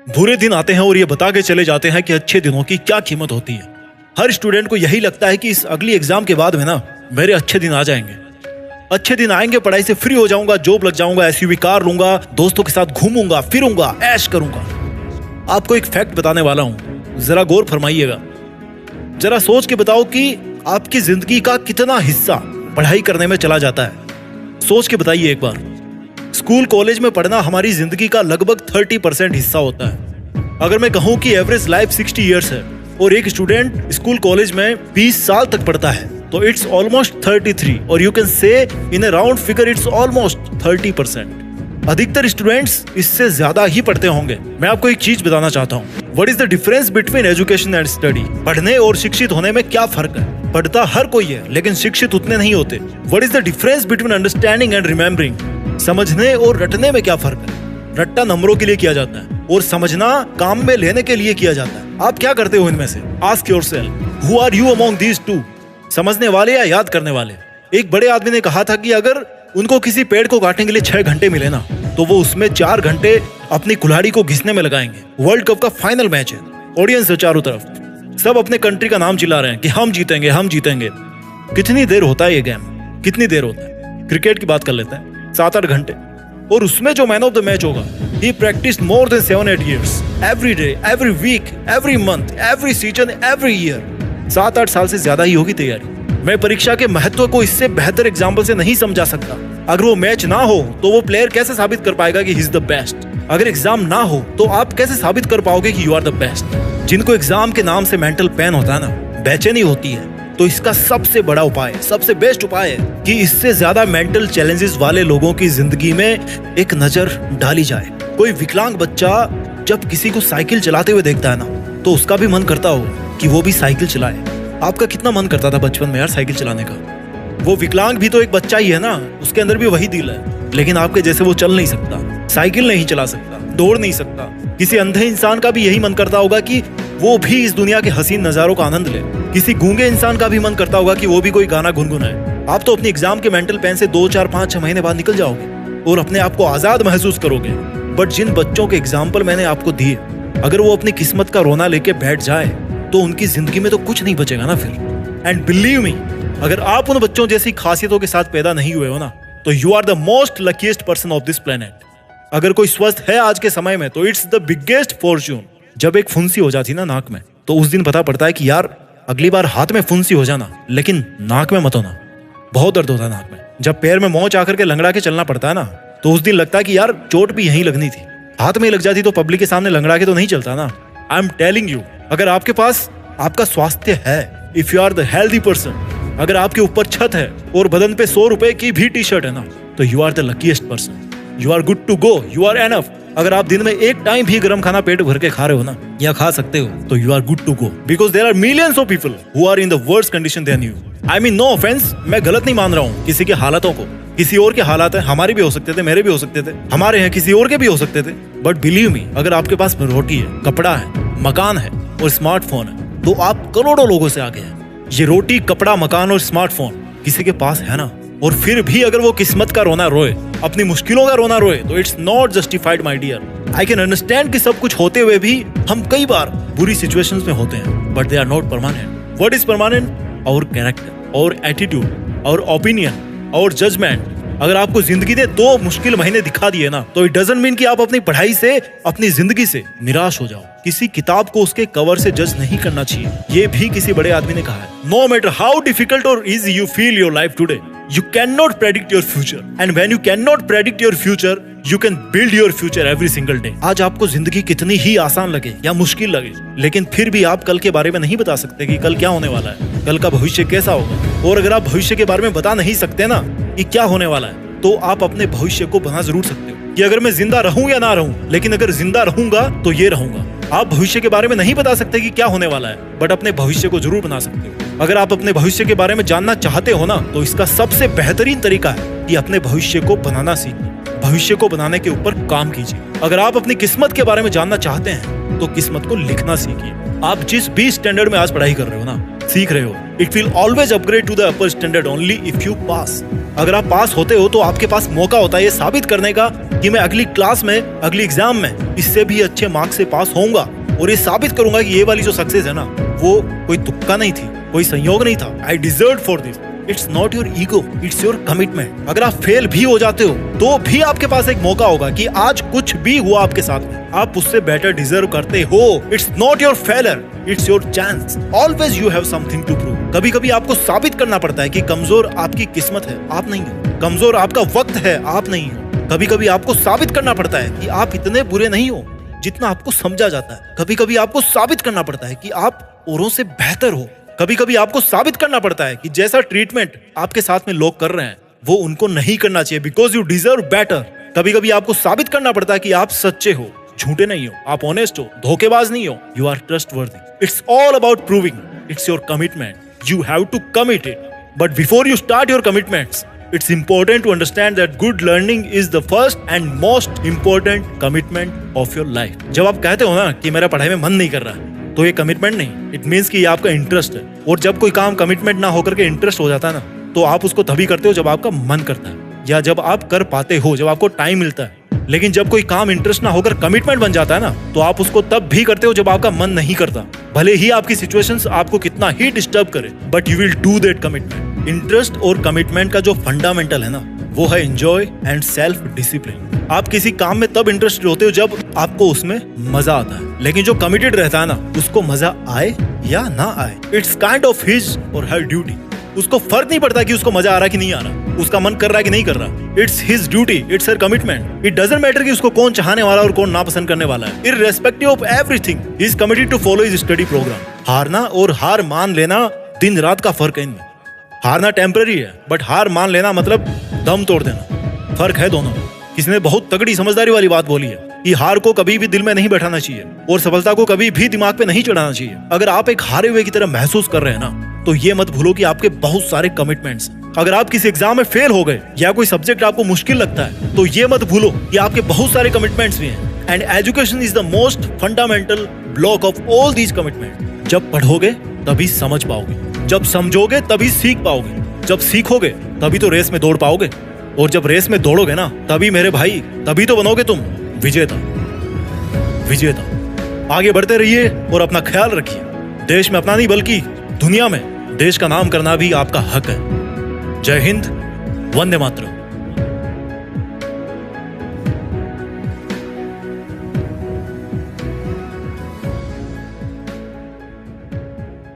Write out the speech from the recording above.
बुरे दिन आते हैं और ये बता के चले जाते हैं कि अच्छे दिनों की क्या कीमत होती है। हर स्टूडेंट को यही लगता है कि इस अगली एग्जाम के बाद में ना मेरे अच्छे दिन आ जाएंगे, अच्छे दिन आएंगे, पढ़ाई से फ्री हो जाऊंगा, जॉब लग जाऊंगा, एसयूवी कार लूंगा, दोस्तों के साथ घूमूंगा फिरूंगा, ऐश करूंगा। आपको एक फैक्ट बताने वाला हूं, जरा गौर फरमाइएगा। जरा सोच के बताओ कि आपकी जिंदगी का कितना हिस्सा पढ़ाई करने में चला जाता है। सोच के बताइए एक बार। स्कूल कॉलेज में पढ़ना हमारी जिंदगी का लगभग 30% हिस्सा होता है। अगर मैं कहूं कि एवरेज लाइफ 60 इयर्स है और एक स्टूडेंट स्कूल कॉलेज में 20 साल तक पढ़ता है तो इट्स ऑलमोस्ट 33, और you can say in a round figure it's almost 30%। अधिकतर स्टूडेंट्स इससे ज्यादा ही पढ़ते होंगे। मैं आपको एक चीज बताना चाहता हूँ, what is the difference between education and study. पढ़ने और शिक्षित होने में क्या फर्क है? पढ़ता हर कोई है लेकिन शिक्षित उतने नहीं होते। What is the difference between understanding and remembering. समझने और रटने में क्या फर्क है? रट्टा नंबरों के लिए किया जाता है और समझना काम में लेने के लिए किया जाता है। आप क्या करते हो इनमें से? Ask yourself, who are you among these two? समझने वाले या याद करने वाले? एक बड़े आदमी ने कहा था कि अगर उनको किसी पेड़ को काटने के लिए 6 घंटे मिले ना तो वो उसमें 4 घंटे अपनी कुल्हाड़ी को घिसने में लगाएंगे। वर्ल्ड कप का फाइनल मैच है, ऑडियंस है चारों तरफ, सब अपने कंट्री का नाम चिल्ला रहे हैं कि हम जीतेंगे हम जीतेंगे। कितनी देर होता है ये गेम? कितनी देर होता है? क्रिकेट की बात कर लेते हैं, 7-8 घंटे। और उसमें जो मैन ऑफ द मैच होगा, he practiced more than 7-8 years, every day, every week, every month, every season, every year। 7-8 साल से ज्यादा ही होगी तैयारी। मैं परीक्षा के महत्व को इससे बेहतर एग्जाम्पल से नहीं समझा सकता। अगर वो मैच ना हो तो वो प्लेयर कैसे साबित कर पाएगा कि ही इज द बेस्ट? अगर एग्जाम ना हो तो आप कैसे साबित कर पाओगे कि यू आर द बेस्ट? जिनको एग्जाम के नाम से मेंटल पेन होता है ना, बेचैनी होती है, तो इसका सबसे बड़ा उपाय, सबसे बेस्ट उपाय है कि इससे ज्यादा मेंटल चैलेंजेस वाले लोगों की जिंदगी में एक नजर डाली जाए। कोई विकलांग बच्चा जब किसी को साइकिल चलाते हुए देखता है ना तो उसका भी मन करता हो कि वो भी साइकिल चलाए। आपका कितना मन करता था बचपन में यार साइकिल चलाने का? वो विकलांग भी तो एक बच्चा ही है ना, उसके अंदर भी वही दिल है, लेकिन आपके जैसे वो चल नहीं सकता, साइकिल नहीं चला सकता, दौड़ नहीं सकता। किसी अंधे इंसान का भी यही मन करता होगा कि वो भी इस दुनिया के हसीन नजारों का आनंद ले। किसी गूंगे इंसान का भी मन करता होगा कि वो भी कोई गाना गुनगुनाए। आप तो अपनी एग्जाम के मेंटल पेन से 2, 4, 5, 6 महीने बाद निकल जाओगे और अपने आप को आजाद महसूस करोगे। बट जिन बच्चों के एग्जाम्पल मैंने आपको दिए, अगर वो अपनी किस्मत का रोना लेके बैठ जाए तो उनकी जिंदगी में तो कुछ नहीं बचेगा ना फिर। एंड बिलीव मी, अगर आप उन बच्चों जैसी खासियतों के साथ पैदा नहीं हुए हो ना तो you are the most luckiest person of this planet. अगर कोई स्वस्थ है आज के समय में तो इट्स द बिगेस्ट फॉर्च्यून। जब एक फुंसी हो जाती ना नाक में तो उस दिन पता पड़ता है कि यार अगली बार हाथ में फुंसी हो जाना लेकिन नाक में मत होना। बहुत दर्द होता है नाक में। जब पैर में मोच आकर के लंगड़ा के चलना पड़ता है ना तो उस दिन लगता है कि यार चोट भी यहीं लगनी थी, हाथ में लग जाती तो पब्लिक के सामने लंगड़ा के तो नहीं चलता ना। आई एम टेलिंग यू, अगर आपके पास आपका स्वास्थ्य है, if you are the healthy person, अगर आपके ऊपर छत है और बदन पे 100 रुपए की भी टी शर्ट है ना तो you are the luckiest person. You are good to go, you are enough. अगर आप दिन में एक टाइम भी गर्म खाना पेट भर के खा रहे हो ना या खा सकते हो तो you are good to go, because there are millions of people who are in the worst condition then you. I mean no offense, मैं गलत नहीं मान रहा हूँ किसी के हालातों को। किसी और के हालात है, हमारे भी हो सकते थे, मेरे भी हो सकते थे, हमारे हैं, किसी और के भी हो सकते थे। बट बिलीव मी, अगर आपके पास रोटी है, कपड़ा है, मकान है और स्मार्टफोन है तो आप करोड़ों लोगों से आगे हैं। ये रोटी, कपड़ा, मकान और स्मार्टफोन किसी के पास है ना, और फिर भी अगर वो किस्मत का रोना रोए, अपनी मुश्किलों का रोना रोए तो it's not justified my dear. I can understand कि सब कुछ होते हुए भी हम कई बार बुरी सिचुएशंस में होते हैं, but they are not permanent. What is permanent? Our character, our attitude, our opinion, our judgement. अगर आपको जिंदगी ने 2 मुश्किल महीने दिखा दिए ना तो इट डजंट मीन कि आप अपनी पढ़ाई से, अपनी जिंदगी से निराश हो जाओ। किसी किताब को उसके कवर से जज नहीं करना चाहिए, ये भी किसी बड़े आदमी ने कहा है। नो मैटर हाउ डिफिकल्ट और easy you feel your life today, you cannot predict your future, and when you cannot predict your future you can build your future every single day। आज आपको जिंदगी कितनी ही आसान लगे या मुश्किल लगे, लेकिन फिर भी आप कल के बारे में नहीं बता सकते कि कल क्या होने वाला है, कल का भविष्य कैसा होगा। और अगर आप भविष्य के बारे में बता नहीं सकते ना कि क्या होने वाला है तो आप अपने भविष्य को बना जरूर सकते हो कि अगर मैं जिंदा रहूं या ना रहूं, लेकिन अगर जिंदा रहूंगा तो ये रहूंगा। आप भविष्य के बारे में नहीं बता सकते कि क्या होने वाला है, बट अपने भविष्य को जरूर बना सकते हो। अगर आप अपने भविष्य के बारे में जानना चाहते हो ना तो इसका सबसे बेहतरीन तरीका है कि अपने भविष्य को बनाना सीखिए, भविष्य को बनाने के ऊपर काम कीजिए। अगर आप अपनी किस्मत के बारे में जानना चाहते हैं तो किस्मत को लिखना सीखिए। आप जिस भी स्टैंडर्ड में आज पढ़ाई कर रहे हो ना, सीख रहे हो। It will always upgrade to the upper standard only if you pass. अगर आप पास होते हो तो आपके पास मौका होता है ये साबित करने का कि मैं अगली क्लास में, अगली एग्जाम में इससे भी अच्छे मार्क्स से पास होऊंगा और ये साबित करूंगा कि ये वाली जो सक्सेस है ना, वो कोई तुक्का नहीं थी, कोई संयोग नहीं था। I deserve for this. It's not your ego, it's your commitment. अगर आप फेल भी हो जाते हो तो भी आपके पास एक मौका होगा कि आज कुछ भी हुआ आपके साथ में, आप उससे बेटर डिजर्व करते हो। It's not your failure, it's your chance. Always you have something to prove. कभी कभी आपको साबित करना पड़ता है कि कमजोर आपकी किस्मत है, आप नहीं हो। कमजोर आपका वक्त है, आप नहीं हो। कभी कभी आपको साबित करना पड़ता है कि आप इतने बुरे नहीं हो जितना आपको समझा जाता है। कभी कभी आपको साबित करना पड़ता है कि आप औरों से बेहतर हो। कभी कभी आपको साबित करना पड़ता है कि जैसा ट्रीटमेंट आपके साथ में लोग कर रहे हैं वो उनको नहीं करना चाहिए, बिकॉज यू डिजर्व बेटर। कभी कभी आपको साबित करना पड़ता है कि आप सच्चे हो, झूठे नहीं हो, आप ऑनेस्ट हो, धोखेबाज नहीं हो, you are trustworthy. It's all about proving, it's your commitment. You have to commit it. But before you start your commitments, it's important to understand that good learning is the first and most important commitment of your life. जब आप कहते हो ना कि मेरा पढ़ाई में मन नहीं कर रहा है, तो ये कमिटमेंट नहीं, इट मीन्स कि ये आपका इंटरेस्ट है। और जब कोई काम कमिटमेंट ना होकर के इंटरेस्ट हो जाता है ना, तो आप उसको तभी करते हो जब आपका मन करता है या जब आप कर पाते हो, जब आपको टाइम मिलता है। लेकिन जब कोई काम इंटरेस्ट ना होकर कमिटमेंट बन जाता है ना, तो आप उसको तब भी करते हो जब आपका मन नहीं करता, भले ही आपकी सिचुएशंस आपको कितना ही डिस्टर्ब करे, but you will do that commitment. Interest और कमिटमेंट का जो फंडामेंटल है ना, वो है एंजॉय एंड सेल्फ डिसिप्लिन। आप किसी काम में तब इंटरेस्टेड होते हो जब आपको उसमें मजा आता है, लेकिन जो कमिटेड रहता है ना, उसको मजा आए या ना आए, इट्स काइंड ऑफ हिज और हर ड्यूटी। उसको फर्क नहीं पड़ता कि उसको मजा आ रहा है कि नहीं आ रहा, उसका मन कर रहा है कि नहीं कर रहा। It's his duty, it's her commitment. It doesn't matter कि उसको कौन चाहने वाला और कौन नापसंद करने वाला है। Irrespective of everything, he is committed to follow his study programme. हारना और हार मान लेना दिन रात का फर्क है इनमें। हारना टेम्पररी है, बट हार मान लेना मतलब दम तोड़ देना। फर्क है दोनों में। किसी ने बहुत तगड़ी समझदारी वाली बात बोली है कि हार को कभी भी दिल में नहीं बैठाना चाहिए और सफलता को कभी भी दिमाग पे नहीं चढ़ाना चाहिए। अगर आप एक हारे हुए की तरह महसूस कर रहे हैं ना, तो ये मत भूलो कि आपके बहुत सारे कमिटमेंट्स हैं। अगर आप किसी एग्जाम में फेल हो गए या कोई सब्जेक्ट आपको मुश्किल लगता है, तो ये मत भूलो कि आपके बहुत सारे कमिटमेंट्स भी हैं। And education is the most fundamental block of all these commitment. जब पढ़ोगे तभी समझ पाओगे, जब समझोगे तभी सीख पाओगे, जब सीखोगे तभी तो रेस में दौड़ पाओगे, और जब रेस में दौड़ोगे ना, तभी मेरे भाई, तभी तो बनोगे तुम विजेता। विजेता। आगे बढ़ते रहिए और अपना ख्याल रखिए। देश में अपना नहीं बल्कि दुनिया में देश का नाम करना भी आपका हक है। जय हिंद, वंदे मातरम।